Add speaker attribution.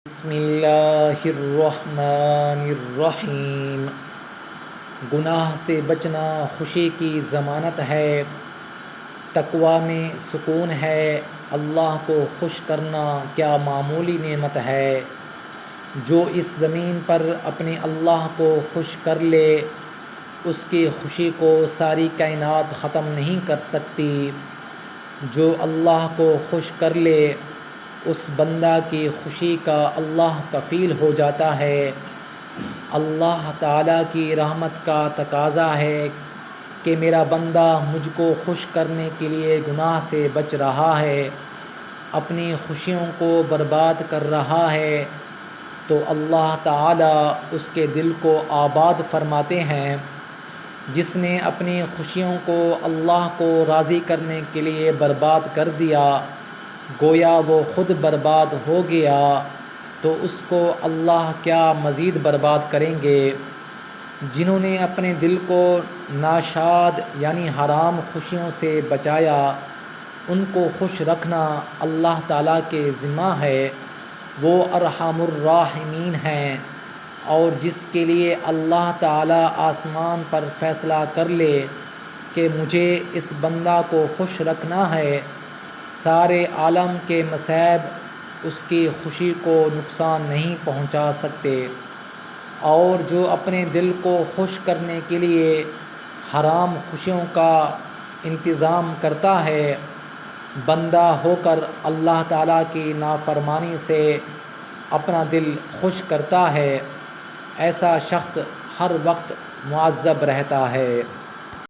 Speaker 1: بسم اللہ الرحمن الرحیم۔ گناہ سے بچنا خوشی کی ضمانت ہے، تقویٰ میں سکون ہے۔ اللہ کو خوش کرنا کیا معمولی نعمت ہے۔ جو اس زمین پر اپنے اللہ کو خوش کر لے، اس کی خوشی کو ساری کائنات ختم نہیں کر سکتی۔ جو اللہ کو خوش کر لے، اس بندہ کی خوشی کا اللہ کفیل ہو جاتا ہے۔ اللہ تعالیٰ کی رحمت کا تقاضا ہے کہ میرا بندہ مجھ کو خوش کرنے کے لیے گناہ سے بچ رہا ہے، اپنی خوشیوں کو برباد کر رہا ہے، تو اللہ تعالیٰ اس کے دل کو آباد فرماتے ہیں۔ جس نے اپنی خوشیوں کو اللہ کو راضی کرنے کے لیے برباد کر دیا، گویا وہ خود برباد ہو گیا، تو اس کو اللہ کیا مزید برباد کریں گے۔ جنہوں نے اپنے دل کو ناشاد یعنی حرام خوشیوں سے بچایا، ان کو خوش رکھنا اللہ تعالیٰ کے ذمہ ہے۔ وہ ارحم الراحمین ہیں، اور جس کے لیے اللہ تعالیٰ آسمان پر فیصلہ کر لے کہ مجھے اس بندہ کو خوش رکھنا ہے، سارے عالم کے مصائب اس کی خوشی کو نقصان نہیں پہنچا سکتے۔ اور جو اپنے دل کو خوش کرنے کے لیے حرام خوشیوں کا انتظام کرتا ہے، بندہ ہو کر اللہ تعالیٰ کی نافرمانی سے اپنا دل خوش کرتا ہے، ایسا شخص ہر وقت معذب رہتا ہے۔